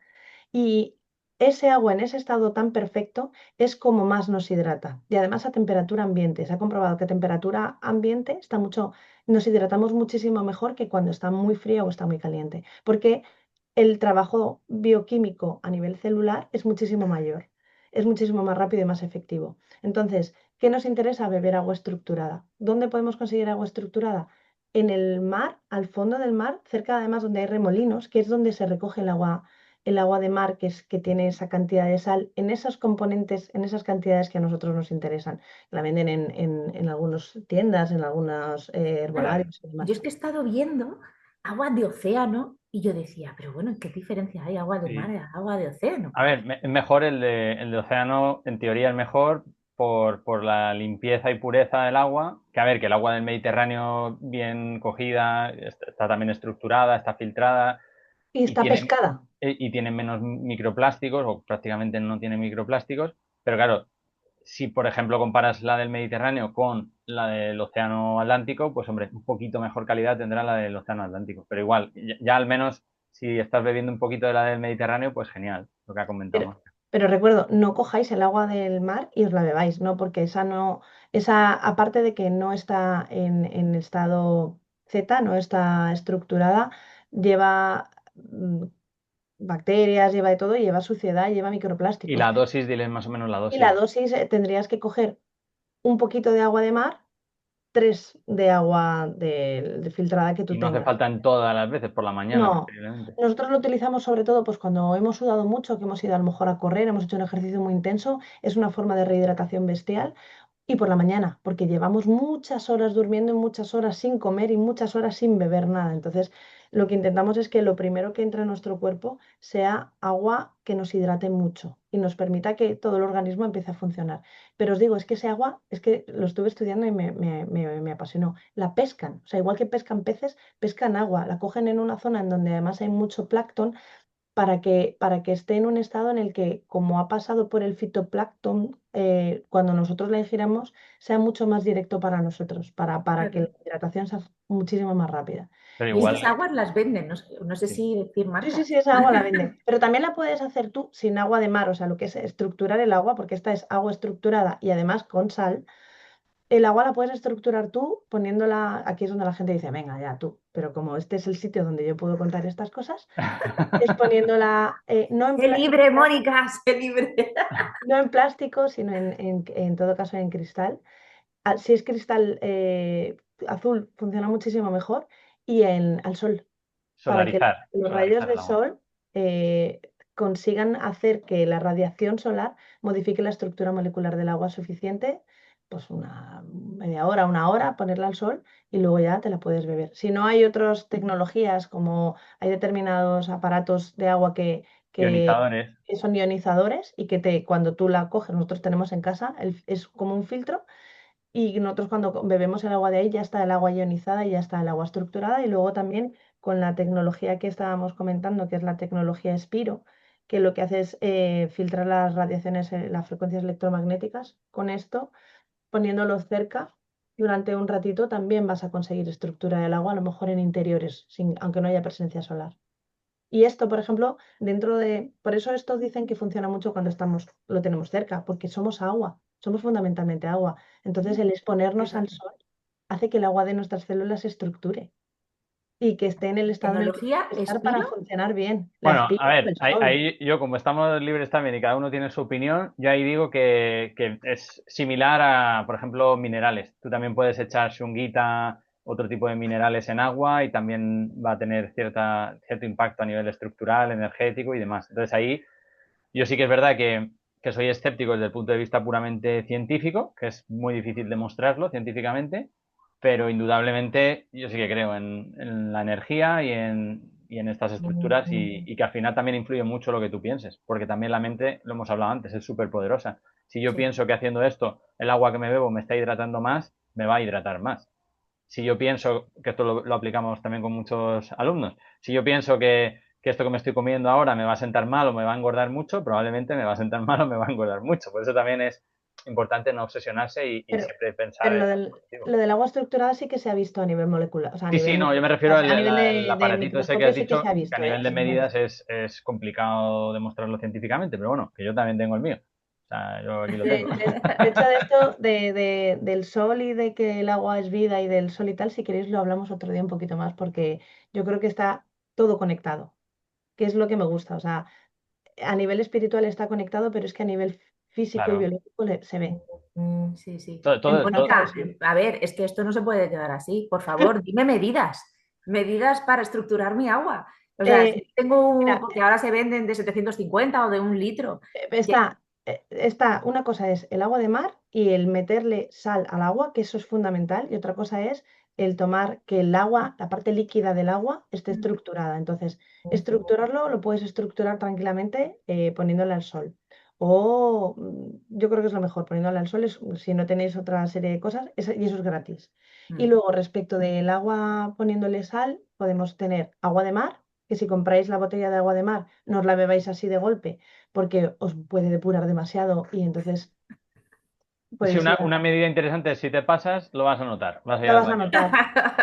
Y ese agua en ese estado tan perfecto es como más nos hidrata. Y además a temperatura ambiente. Se ha comprobado que a temperatura ambiente nos hidratamos muchísimo mejor que cuando está muy fría o está muy caliente. Porque el trabajo bioquímico a nivel celular es muchísimo mayor. es muchísimo más rápido y más efectivo. Entonces, ¿qué nos interesa? Beber agua estructurada. ¿Dónde podemos conseguir agua estructurada? En el mar, al fondo del mar, cerca además donde hay remolinos, que es donde se recoge el agua de mar, que tiene esa cantidad de sal, en esos componentes, en esas cantidades que a nosotros nos interesan. La venden en algunas tiendas, en algunos Claro, herbolarios y yo demás. es que he estado viendo agua de océano y yo decía, pero bueno, ¿qué diferencia hay agua de mar Sí. y agua de océano? A ver, mejor el de océano, en teoría es mejor por la limpieza y pureza del agua, que a ver, que el agua del Mediterráneo bien cogida, está también estructurada, está filtrada Y y está tiene, pescada. y tiene menos microplásticos o prácticamente no tiene microplásticos, pero claro, si por ejemplo comparas la del Mediterráneo con la del Océano Atlántico, pues hombre, un poquito mejor calidad tendrá la del Océano Atlántico. Pero igual, ya al menos si estás bebiendo un poquito de la del Mediterráneo, pues genial, lo que ha comentado Pero, Mónica. pero recuerdo, no cojáis el agua del mar y os la bebáis, ¿no? Porque esa no, esa, aparte de que no está en estado Z, no está estructurada, lleva bacterias, lleva de todo, lleva suciedad, lleva Y microplásticos. la dosis, diles más o menos la Y la dosis. dosis tendrías que coger un poquito de agua de mar, 3 de agua de filtrada que Y tú no hace tengas. falta en todas las veces, por la mañana No, preferiblemente. nosotros lo utilizamos sobre todo pues cuando hemos sudado mucho, que hemos ido a lo mejor a correr, hemos hecho un ejercicio muy intenso, es una forma de rehidratación bestial. Y por la mañana, porque llevamos muchas horas durmiendo y muchas horas sin comer y muchas horas sin beber nada. Entonces, lo que intentamos es que lo primero que entre en nuestro cuerpo sea agua que nos hidrate mucho y nos permita que todo el organismo empiece a funcionar. Pero os digo, es que ese agua, es que lo estuve estudiando y me apasionó. La pescan, o sea, igual que pescan peces, pescan agua, la cogen en una zona en donde además hay mucho plancton para que esté en un estado en el que, como ha pasado por el fitoplancton, cuando nosotros la ingiramos, sea mucho más directo para nosotros, para que la Claro. hidratación sea muchísimo más rápida. Pero Y Y esas igual, aguas las venden, no sé sí. si decir sí, sí, marcas. sí, esa agua la venden. Pero también la puedes hacer tú sin agua de mar, o sea, lo que es estructurar el agua, porque esta es agua estructurada y además con sal. El agua la puedes estructurar tú poniéndola, aquí es donde la gente dice, venga, ya tú, pero como este es el sitio donde yo puedo contar estas cosas, es poniéndola no en, ¡Sé libre, Mónica! ¡Sé libre! no en plástico, sino en todo caso en cristal. Si es cristal azul, funciona muchísimo mejor. Y al sol, para que los rayos Solarizar de el agua. sol eh, consigan hacer que la radiación solar modifique la estructura molecular del agua suficiente, pues una media hora, una hora, ponerla al sol y luego ya te la puedes beber. Si no hay otras tecnologías, como hay determinados aparatos de agua que, Ionizadores. que son ionizadores y que cuando tú la coges, nosotros tenemos en casa, es como un filtro y nosotros cuando bebemos el agua de ahí ya está el agua ionizada y ya está el agua estructurada. Y luego también con la tecnología que estábamos comentando, que es la tecnología Spiro, que lo que hace es filtrar las radiaciones, las frecuencias electromagnéticas. Con esto, poniéndolo cerca durante un ratito, también vas a conseguir estructura del agua, a lo mejor en interiores, aunque no haya presencia solar. Y esto, por ejemplo, por eso estos dicen que funciona mucho cuando lo tenemos cerca, porque somos agua, somos fundamentalmente agua. Entonces, el exponernos al sol hace que el agua de nuestras células se estructure y que esté en el estado en el que tiene Tecnología que estar para Espiro. funcionar bien. La Bueno, a espiro, ver, el sol. ahí yo como estamos libres también y cada uno tiene su opinión, yo ahí digo que es similar a, por ejemplo, minerales. Tú también puedes echar shunguita, otro tipo de minerales en agua y también va a tener cierto impacto a nivel estructural, energético y demás. Entonces ahí yo sí que es verdad que soy escéptico desde el punto de vista puramente científico, que es muy difícil demostrarlo científicamente, pero indudablemente yo sí que creo en la energía y en estas estructuras y que al final también influye mucho lo que tú pienses, porque también la mente, lo hemos hablado antes, es súper poderosa. Si yo Sí. pienso que haciendo esto el agua que me bebo me está hidratando más, me va a hidratar más. Si yo pienso, que esto lo aplicamos también con muchos alumnos, si yo pienso que esto que me estoy comiendo ahora me va a sentar mal o me va a engordar mucho, probablemente me va a sentar mal o me va a engordar mucho. Por eso también es importante no obsesionarse y Pero, siempre pensar pero en lo lo del, positivo. lo del agua estructurada sí que se ha visto a nivel molecular, o sea, a Sí, nivel sí, no, yo me molecular, refiero a nivel al de aparatito ese que has microscopio sí que se dicho, ha que a visto, nivel de sí que se ha visto. medidas es complicado demostrarlo científicamente, pero bueno, que yo también tengo el mío. O sea, yo aquí lo tengo. De hecho, de esto, del sol y de que el agua es vida y del sol y tal, si queréis lo hablamos otro día un poquito más, porque yo creo que está todo conectado, que es lo que me gusta. O sea, a nivel espiritual está conectado, pero es que a nivel físico y Claro. biológico se ve. Sí, sí. Entonces, Mónica, a ver, es que esto no se puede quedar así. Por favor, dime medidas para estructurar mi agua. O sea, si eh, mira, porque ahora se venden de 750 o de 1 litro. está, una cosa es el agua de mar y el meterle sal al agua, que eso es fundamental, y otra cosa es el tomar que el agua, la parte líquida del agua, esté estructurada. Entonces, estructurarlo lo puedes estructurar tranquilamente poniéndole al sol. O yo creo que es lo mejor, poniéndole al sol, si no tenéis otra serie de cosas, y eso es gratis. Y Mm. luego, respecto del agua poniéndole sal, podemos tener agua de mar, que si compráis la botella de agua de mar, no os la bebáis así de golpe porque os puede depurar demasiado y entonces Sí, podéis ir una medida interesante es si te pasas, lo vas a notar. Vas a ir la al vas a baño. notar.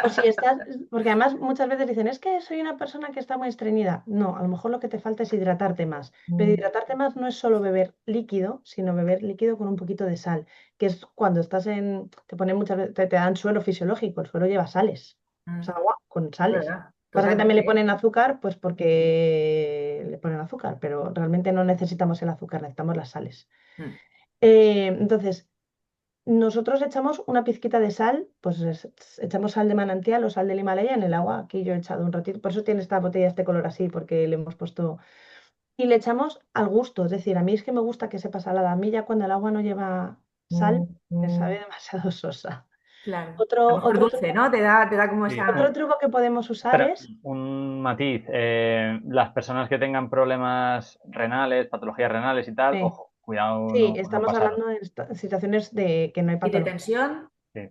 O si estás, porque además muchas veces dicen, es que soy una persona que está muy estreñida. No, a lo mejor lo que te falta es hidratarte más. Pero hidratarte más no es solo beber líquido, sino beber líquido con un poquito de sal, que es cuando estás te ponen muchas veces, te dan suelo fisiológico, el suelo lleva sales, o sea, agua con Es sales. verdad, Pasa que también le totalmente. ponen azúcar, pues porque le ponen azúcar, pero realmente no necesitamos el azúcar, necesitamos las sales. Mm. Entonces, nosotros echamos una pizquita de sal, pues echamos sal de manantial o sal del Himalaya en el agua. Aquí yo he echado un ratito, por eso tiene esta botella este color así, porque le hemos puesto. Y le echamos al gusto, es decir, a mí es que me gusta que sepa salada. A mí ya cuando el agua no lleva sal, me sabe demasiado sosa. Claro. A lo Otro, mejor otro dulce, truco, ¿no? Te da como Sí. otro esa. truco que podemos usar Pero es, un matiz, las personas que tengan problemas renales, patologías renales y tal, sí, ojo, cuidado sí, no estamos pasaros. hablando de situaciones de que no hay ¿Y de patología. tensión? Sí.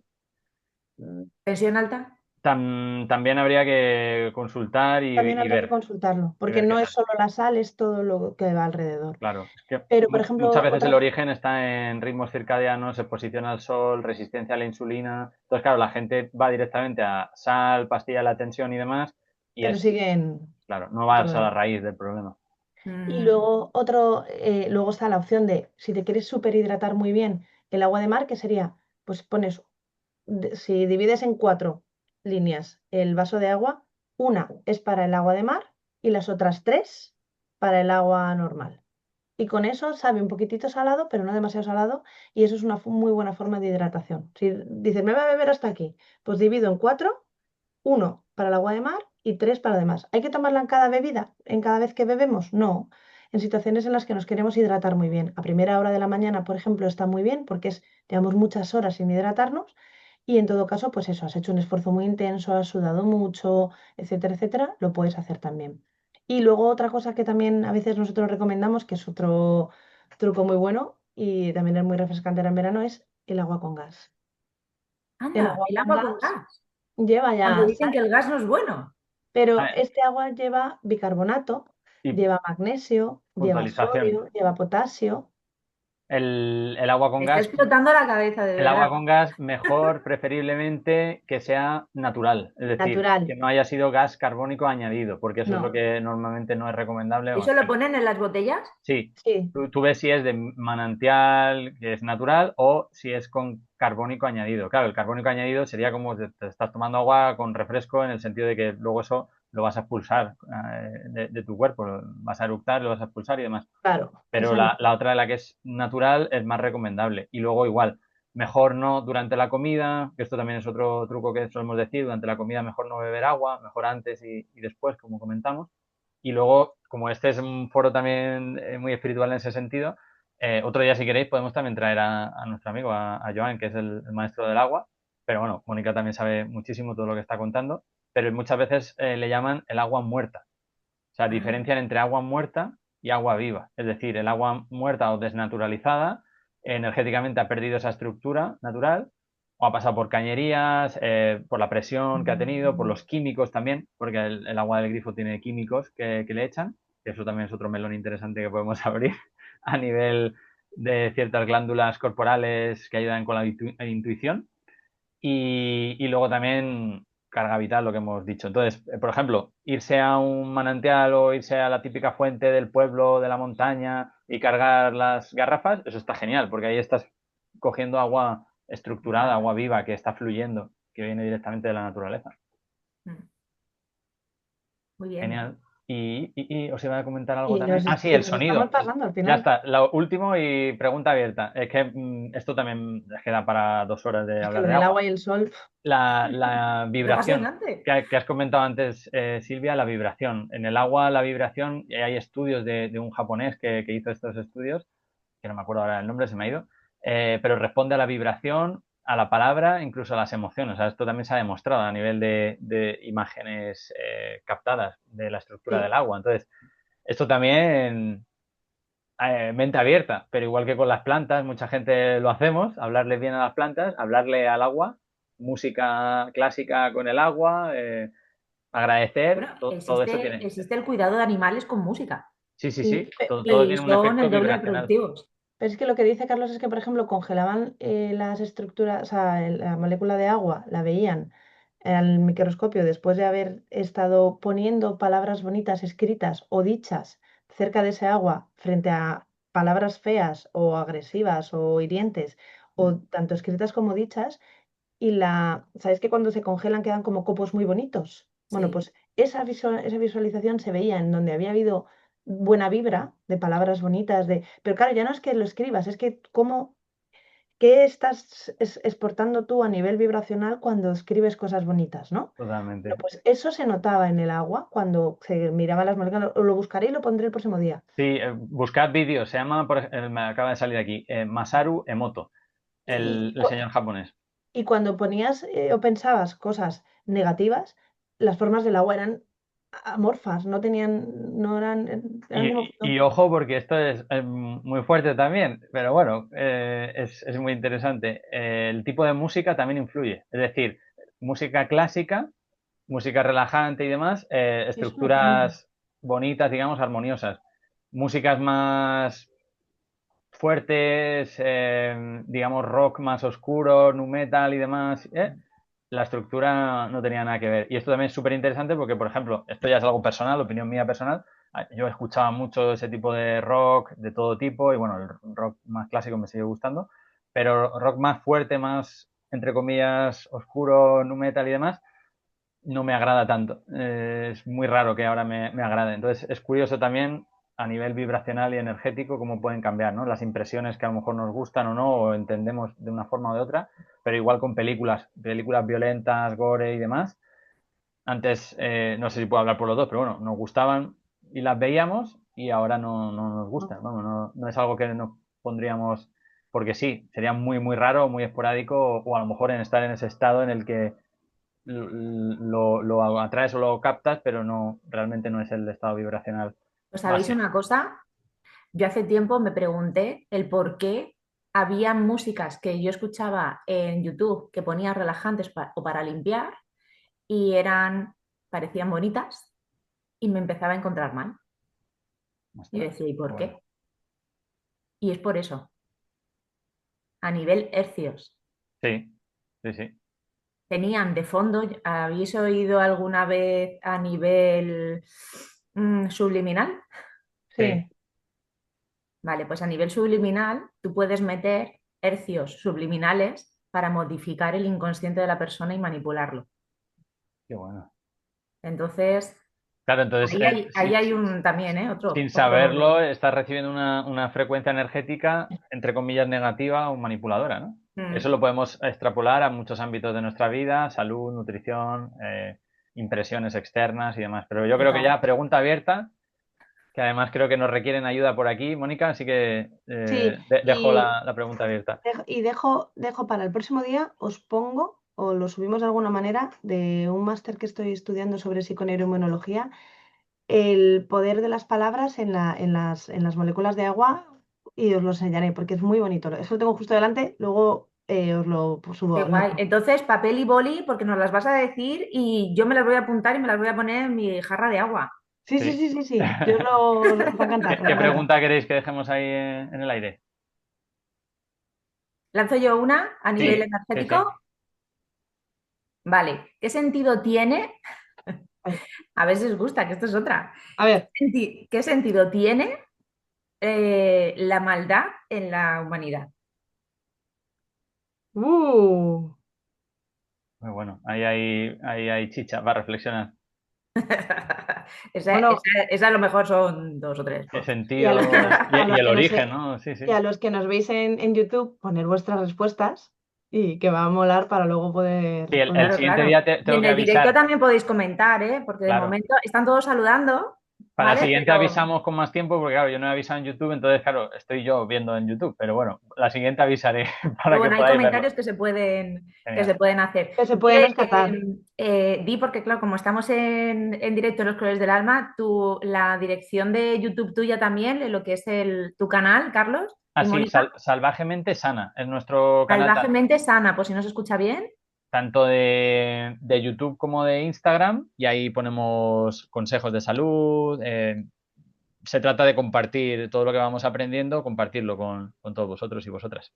¿Tensión alta? También habría que consultar También y habría que ver, consultarlo, y porque ver qué no es tal. solo la sal, es todo lo que va alrededor. Claro, es que Pero, por muchas ejemplo, veces el otra, origen está en ritmos circadianos, exposición al sol, resistencia a la insulina. Entonces, claro, la gente va directamente a sal, pastilla de la tensión y demás, y pero es, siguen claro, no va a otro ser la lado. raíz del problema. Y Mm. luego luego está la opción de, si te quieres superhidratar muy bien, el agua de mar, que sería, pues pones, si divides en 4 líneas el vaso de agua, una es para el agua de mar y las otras 3 para el agua normal. Y con eso sabe un poquitito salado, pero no demasiado salado, y eso es una muy buena forma de hidratación. Si dices, me voy a beber hasta aquí, pues divido en 4, uno para el agua de mar y 3 para lo demás. ¿Hay que tomarla en cada bebida? ¿En cada vez que bebemos? No. En situaciones en las que nos queremos hidratar muy bien. A primera hora de la mañana, por ejemplo, está muy bien porque llevamos muchas horas sin hidratarnos y en todo caso, pues eso, has hecho un esfuerzo muy intenso, has sudado mucho, etcétera, etcétera, lo puedes hacer también. Y luego otra cosa que también a veces nosotros recomendamos, que es otro truco muy bueno y también es muy refrescante en verano, es el agua con gas. El Anda, agua el con agua con gas gas. lleva Cuando ya dicen que el gas no es bueno. pero Ah, este agua lleva bicarbonato, y lleva magnesio, lleva puntualización. sodio, lleva potasio. El agua con Me está gas explotando la cabeza, de El agua verdad. con gas, mejor, preferiblemente que sea natural, es decir, Natural. que no haya sido gas carbónico añadido, porque eso es lo No, que normalmente no es recomendable o ¿Eso lo hacer. ponen en las botellas? Sí, sí, tú ves si es de manantial, que es natural, o si es con carbónico añadido. Claro, el carbónico añadido sería como te estás tomando agua con refresco en el sentido de que luego eso lo vas a expulsar de tu cuerpo, vas a eructar, lo vas a expulsar y demás. claro, Pero esa no. la otra, la que es natural, es más recomendable. Y luego igual, mejor no durante la comida, que esto también es otro truco que solemos decir, durante la comida mejor no beber agua, mejor antes y después, como comentamos. Y luego, como este es un foro también muy espiritual en ese sentido, otro día si queréis podemos también traer a nuestro amigo, a Joan, que es el maestro del agua. Pero bueno, Mónica también sabe muchísimo todo lo que está contando, pero muchas veces le llaman el agua muerta. O sea, Ah, diferencian entre agua muerta y agua viva. Es decir, el agua muerta o desnaturalizada energéticamente ha perdido esa estructura natural o ha pasado por cañerías, por la presión que ha tenido, por los químicos también, porque el agua del grifo tiene químicos que le echan, que eso también es otro melón interesante que podemos abrir a nivel de ciertas glándulas corporales que ayudan con la intuición. Y luego también carga vital, lo que hemos dicho. Entonces, por ejemplo, irse a un manantial o irse a la típica fuente del pueblo, de la montaña y cargar las garrafas, eso está genial, porque ahí estás cogiendo agua estructurada, agua viva, que está fluyendo, que viene directamente de la naturaleza. mm, muy bien. Genial. Y os iba a comentar algo Y también. Ah, sí, y el nos estamos sonido. pasando al Ya final. está, lo último y pregunta abierta. Es que esto también queda para 2 horas de Es que hablar lo de del agua. agua y el sol, La Qué vibración apasionante. que has comentado antes, Silvia, la vibración. En el agua, la vibración, y hay estudios de un japonés que hizo estos estudios, que no me acuerdo ahora el nombre, se me ha ido, pero responde a la vibración, a la palabra, incluso a las emociones. O sea, esto también se ha demostrado a nivel de imágenes captadas de la estructura sí. del agua. Entonces, esto también, mente abierta, pero igual que con las plantas, mucha gente lo hacemos, hablarle bien a las plantas, hablarle al agua, música clásica con el agua, agradecer, Bueno, todo eso tiene. existe el cuidado de animales con música Sí, sí, Sí, sí, todo y tiene un son efecto el doble de vibracional. productivos. pero es que lo que dice Carlos es que, por ejemplo, congelaban las estructuras, o sea, la molécula de agua, la veían al microscopio después de haber estado poniendo palabras bonitas escritas o dichas cerca de ese agua frente a palabras feas o agresivas o hirientes, o tanto escritas como dichas, y ¿sabéis que cuando se congelan quedan como copos muy bonitos? Bueno, Sí. pues esa visualización se veía en donde había habido buena vibra de palabras bonitas, pero claro, ya no es que lo escribas, es que qué estás exportando tú a nivel vibracional cuando escribes cosas bonitas, ¿no? Bueno, Totalmente. pues eso se notaba en el agua cuando se miraban las moléculas. Lo buscaré y lo pondré el próximo día. Sí, buscad vídeos, se llama, me acaba de salir aquí, Masaru Emoto, Y, el señor japonés. y cuando ponías o pensabas cosas negativas, las formas del agua eran amorfas, no tenían, no eran, eran como, Y ojo, porque esto es muy fuerte también, pero bueno, es muy interesante. El tipo de música también influye. Es decir, música clásica, música relajante y demás, eso no tanto. estructuras bonitas, digamos, armoniosas. Músicas más fuertes, digamos, rock más oscuro, nu metal y demás, la estructura no tenía nada que ver. Y esto también es súper interesante porque, por ejemplo, esto ya es algo personal, opinión mía personal. Yo escuchaba mucho ese tipo de rock de todo tipo y bueno, el rock más clásico me sigue gustando, pero rock más fuerte, más, entre comillas, oscuro, nu metal y demás, no me agrada tanto. Es muy raro que ahora me agrade. Entonces es curioso también a nivel vibracional y energético cómo pueden cambiar, ¿no? Las impresiones que a lo mejor nos gustan o no, o entendemos de una forma o de otra, pero igual con películas violentas, gore y demás. Antes, no sé si puedo hablar por los dos, pero bueno, nos gustaban y las veíamos y ahora no nos gustan. Vamos, no es algo que nos pondríamos porque sí, sería muy, muy raro, muy esporádico o a lo mejor en estar en ese estado en el que lo atraes o lo captas, pero no, realmente no es el estado vibracional Pues sabéis base. una cosa, yo hace tiempo me pregunté el por qué había músicas que yo escuchaba en YouTube que ponía relajantes o para limpiar y parecían bonitas y me empezaba a encontrar mal. Y yo Ostras, decía, ¿y qué por bueno. qué? Y es por eso, a nivel hercios. Sí, sí, sí, Tenían de fondo, ¿habéis oído alguna vez a nivel subliminal? sí. Sí, Vale, pues a nivel subliminal tú puedes meter hercios subliminales para modificar el inconsciente de la persona y manipularlo. Qué bueno. Entonces, Claro, entonces, ahí hay un también, ¿eh? sin Otro. saberlo, estás recibiendo una frecuencia energética, entre comillas, negativa o manipuladora, ¿no? Eso Mm. lo podemos extrapolar a muchos ámbitos de nuestra vida, salud, nutrición, impresiones externas y demás. Pero yo creo que Total. ya pregunta abierta, que además creo que nos requieren ayuda por aquí, Mónica, así que sí, dejo y, la pregunta abierta. dejo para el próximo día, os pongo, o lo subimos de alguna manera, de un máster que estoy estudiando sobre psiconeuroinmunología, el poder de las palabras en las moléculas de agua, y os lo enseñaré porque es muy bonito. Eso lo tengo justo delante, luego os lo Qué subo. guay. Entonces, papel y boli, porque nos las vas a decir y yo me las voy a apuntar y me las voy a poner en mi jarra de agua. Sí, sí, Sí. sí, sí, sí. Os va a encantar, os va ¿Qué a encantar. pregunta queréis que dejemos ahí en el aire? Lanzo yo una a nivel Sí, sí, sí. energético. Vale. ¿Qué sentido tiene? Ay, A ver si os gusta, que esto es otra. a ver. ¿Qué sentido tiene la maldad en la humanidad? Uh, Muy bueno. Ahí hay chicha para reflexionar. Bueno, esa a lo mejor son 2 o 3 El fotos. y a sentido los que nos, a y los el que nos, origen, ¿no? Sí, sí. y a los que nos veis en YouTube, poner vuestras respuestas y que va a molar para luego Sí, poder el Claro, poner. siguiente claro. día Y tengo en que el directo avisar. también podéis comentar, ¿eh? Porque de Claro. momento están todos saludando, Para la ¿vale? siguiente Pero avisamos con más tiempo, porque claro, yo no he avisado en YouTube, entonces, claro, estoy yo viendo en YouTube, pero bueno, la siguiente avisaré para que bueno, hay podáis verlo. comentarios que se Genial. pueden hacer. Que se pueden Di, rescatar. Di, porque claro, como estamos en directo en Los Colores del Alma, la dirección de YouTube tuya también, en lo que es tu canal, Carlos Ah, y sí, Mónica, Salvajemente Sana, es nuestro canal salvajemente sana, pues si no se escucha bien. tanto de YouTube como de Instagram, y ahí ponemos consejos de salud. Se trata de compartir todo lo que vamos aprendiendo, compartirlo con todos vosotros y vosotras.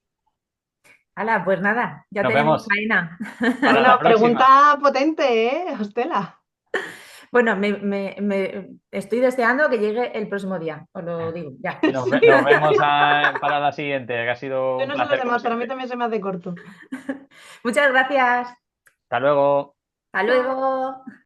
Hala, pues nada, ya Nos tenemos vemos faena. para la Bueno, próxima. pregunta potente, ¿eh, Hostela? Bueno, estoy deseando que llegue el próximo día, os lo digo, ya. Y nos vemos para la siguiente, que ha sido Yo un no sé los placer como demás, pero a mí siempre. también se me hace corto. Muchas gracias. Hasta luego. Hasta luego.